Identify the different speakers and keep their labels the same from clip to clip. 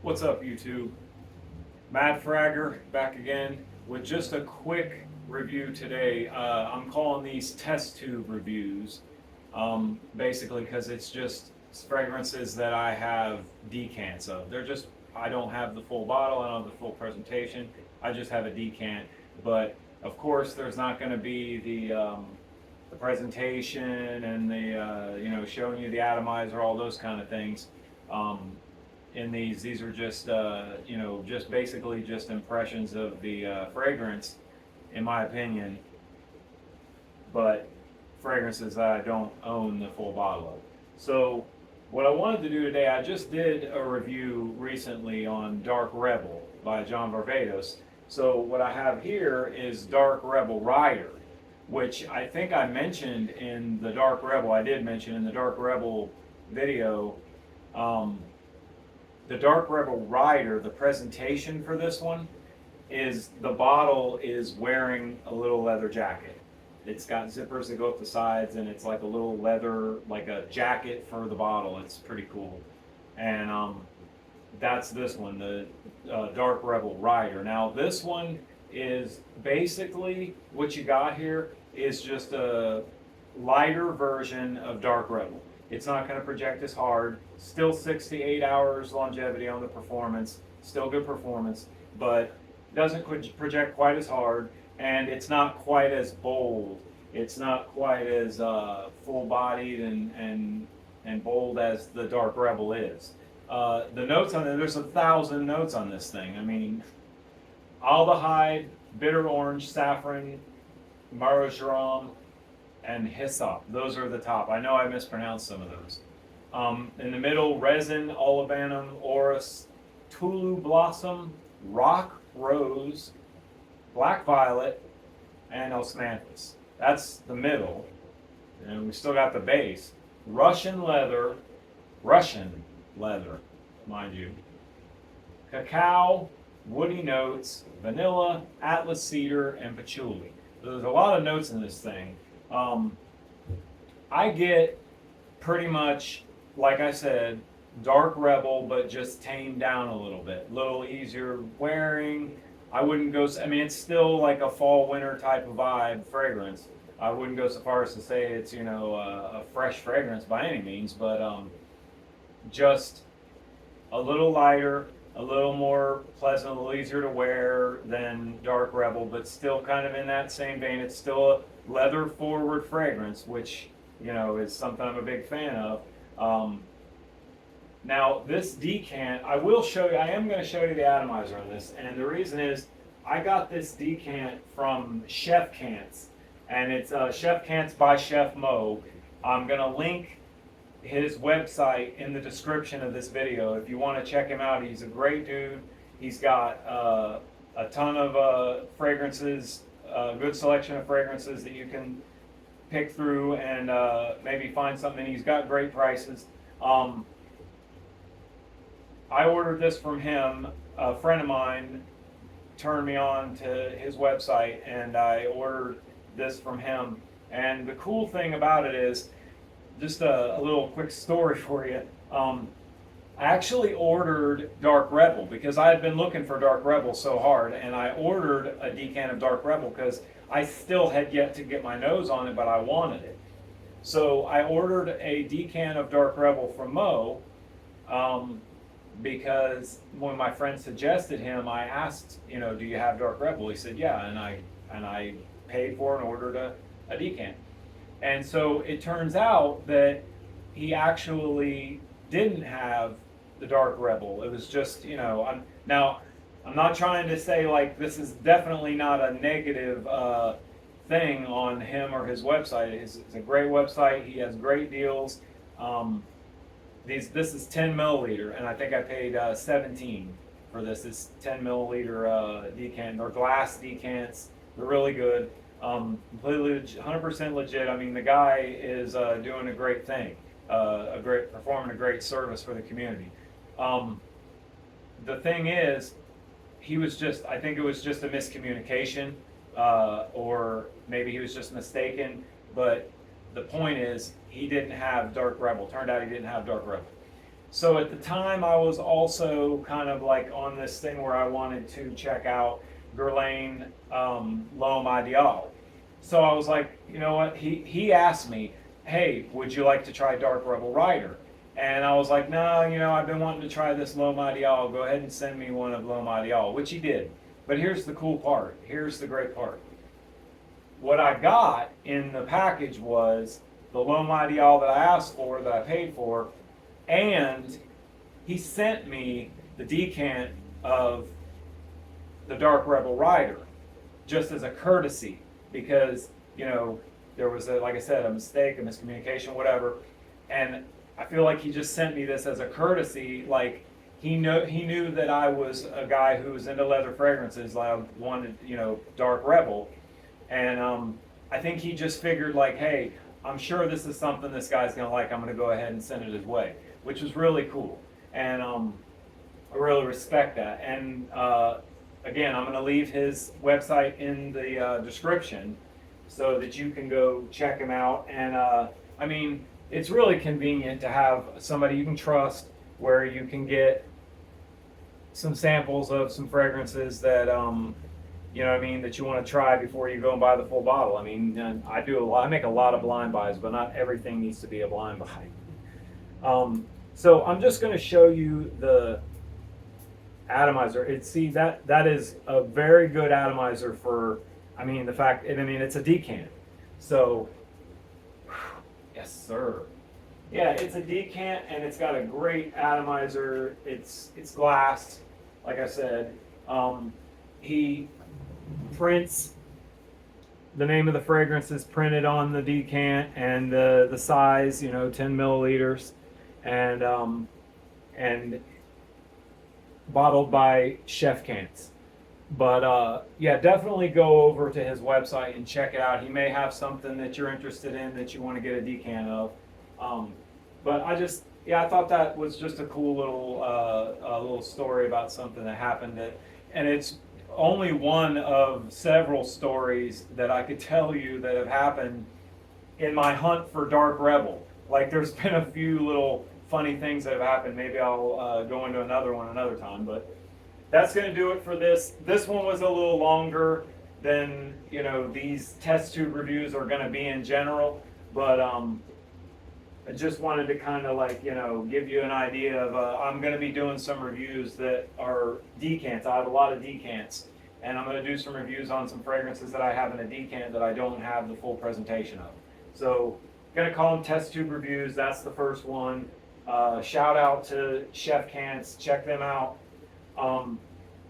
Speaker 1: What's up, YouTube? Mad Fragger back again with just a quick review today. I'm calling these test tube reviews, basically because it's just fragrances that I have decants of. I don't have the full bottle, I don't have the full presentation, I just have a decant. But of course, there's not going to be the presentation and the showing you the atomizer, all those kind of things. In these are just just basically just impressions of the fragrance, in my opinion, but fragrances that I don't own the full bottle of. So what I wanted to do today, I just did a review recently on Dark Rebel by John Varvatos. So what I have here is Dark Rebel Rider, which I think I mentioned in the Dark Rebel. I did mention in the Dark Rebel video. The Dark Rebel Rider, the presentation for this one is the bottle is wearing a little leather jacket. It's got zippers that go up the sides, and it's like a little leather, like a jacket for the bottle. It's pretty cool. And that's this one, the Dark Rebel Rider. Now, this one is basically what you got here is just a lighter version of Dark Rebel. It's not going to project as hard. Still 6 to 8 hours longevity on the performance. Still good performance, but doesn't project quite as hard, and it's not quite as bold. It's not quite as full-bodied and bold as the Dark Rebel is. The notes on it, there's 1,000 notes on this thing. I mean, aldehyde, bitter orange, saffron, marjoram, and hyssop. Those are the top. I know I mispronounced some of those. In the middle, resin, olibanum, orris, tulu blossom, rock rose, black violet, and osmanthus. That's the middle. And we still got the base. Russian leather, mind you. Cacao, woody notes, vanilla, atlas cedar, and patchouli. There's a lot of notes in this thing. I get pretty much, like I said, Dark Rebel, but just tamed down a little easier wearing. I wouldn't go, I mean, it's still like a fall winter type of vibe fragrance. I wouldn't go so far as to say it's, a fresh fragrance by any means, but just a little lighter, a little more pleasant, a little easier to wear than Dark Rebel, but still kind of in that same vein. It's still a leather forward fragrance, which is something I'm a big fan of. Now this decant, I am going to show you the atomizer on this, and the reason is I got this decant from Chef Cants, and it's Chef Cants by Chef Mo. I'm going to link his website in the description of this video if you want to check him out. He's a great dude. He's got a ton of fragrances, a good selection of fragrances that you can pick through and maybe find something. He's got great prices. I ordered this from him. A friend of mine turned me on to his website, and I ordered this from him. And the cool thing about it is, just a little quick story for you. I actually ordered Dark Rebel because I had been looking for Dark Rebel so hard, and I ordered a decant of Dark Rebel because I still had yet to get my nose on it, but I wanted it. So I ordered a decant of Dark Rebel from Mo because when my friend suggested him, I asked, do you have Dark Rebel? He said, yeah, and I paid for and ordered a decant. And so it turns out that he actually didn't have the Dark Rebel. It was just, I'm not trying to say like this is definitely not a negative thing on him or his website. It's a great website. He has great deals. This is 10 milliliter, and I think I paid 17 for this. This 10 milliliter decant. They're glass decants. They're really good. Completely 100% legit. I mean, the guy is doing a great thing, performing a great service for the community. The thing is, I think it was just a miscommunication, or maybe he was just mistaken. But the point is, he didn't have Dark Rebel. Turned out he didn't have Dark Rebel. So at the time, I was also kind of like on this thing where I wanted to check out Guerlain L'Homme Ideal. So I was like, you know what? He asked me, hey, would you like to try Dark Rebel Rider? And I was like, no, you know, I've been wanting to try this L'Homme Ideal. Go ahead and send me one of L'Homme Ideal, which he did. But here's the cool part. Here's the great part. What I got in the package was the L'Homme Ideal that I asked for, that I paid for, and he sent me the decant of the Dark Rebel Rider just as a courtesy because, you know, there was, like I said, a mistake, a miscommunication, whatever. And I feel like he just sent me this as a courtesy. Like he knew that I was a guy who was into leather fragrances. Like I wanted, you know, Dark Rebel. And I think he just figured like, hey, I'm sure this is something this guy's going to like. I'm going to go ahead and send it his way, which was really cool. And I really respect that. And again, I'm going to leave his website in the description so that you can go check him out. And I mean, it's really convenient to have somebody you can trust where you can get some samples of some fragrances that you know what I mean, that you want to try before you go and buy the full bottle. I mean, I make a lot of blind buys, but not everything needs to be a blind buy. So I'm just going to show you the atomizer. See that is a very good atomizer for, I mean, the fact, I mean, it's a decant. So, yes, sir. Yeah, it's a decant and it's got a great atomizer. It's glass, like I said. He prints the name of the fragrance is printed on the decant and the size, you know, 10 milliliters, and bottled by Chef Cants. But yeah, definitely go over to his website and check it out. He may have something that you're interested in that you want to get a decant of. But I thought that was just a cool little story about something that happened. And it's only one of several stories that I could tell you that have happened in my hunt for Dark Rebel. Like there's been a few little funny things that have happened. Maybe I'll go into another one another time. But that's going to do it for this. This one was a little longer than, you know, these test tube reviews are going to be in general. But I just wanted to kind of like, you know, give you an idea of, I'm going to be doing some reviews that are decants. I have a lot of decants, and I'm going to do some reviews on some fragrances that I have in a decant that I don't have the full presentation of. So, going to call them test tube reviews. That's the first one. Shout out to Chef Cants. Check them out.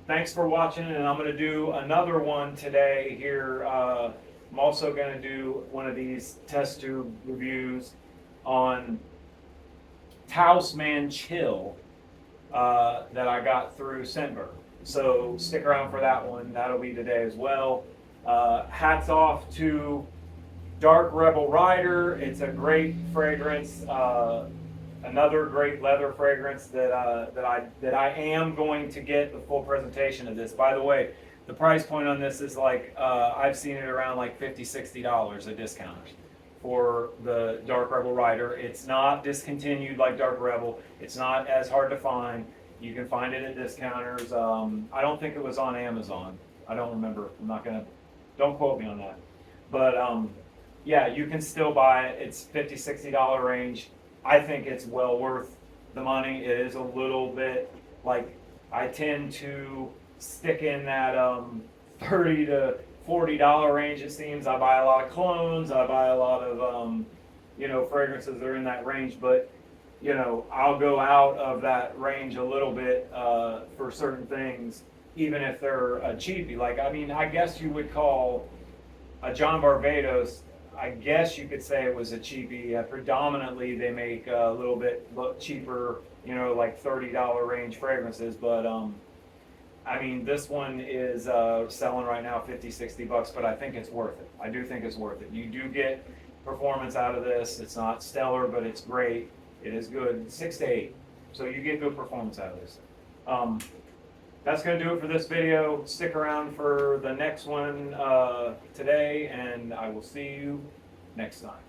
Speaker 1: Thanks for watching, and I'm going to do another one today here. I'm also going to do one of these test tube reviews on Talisman Chill that I got through Scentbird. So stick around for that one. That'll be today as well. Hats off to Dark Rebel Rider. It's a great fragrance. Another great leather fragrance that I am going to get the full presentation of this. By the way, the price point on this is like I've seen it around like $50-$60 a discounters for the Dark Rebel Rider. It's not discontinued like Dark Rebel. It's not as hard to find. You can find it at discounters. I don't think it was on Amazon. I don't remember. Don't quote me on that. But yeah, you can still buy it. It's $50-$60 range. I think it's well worth the money. It is a little bit like, I tend to stick in that $30 to $40 range. It seems I buy a lot of colognes. I buy a lot of you know, fragrances that are in that range. But you know, I'll go out of that range a little bit for certain things, even if they're a cheapie. Like, I mean, I guess you would call a John Varvatos, I guess you could say it was a cheapie. Predominantly, they make a little bit cheaper, you know, like $30 range fragrances. But I mean, this one is selling right now $50-$60, but I think it's worth it. I do think it's worth it. You do get performance out of this. It's not stellar, but it's great. It is good. 6 to 8. So you get good performance out of this. That's going to do it for this video. Stick around for the next one today, and I will see you next time.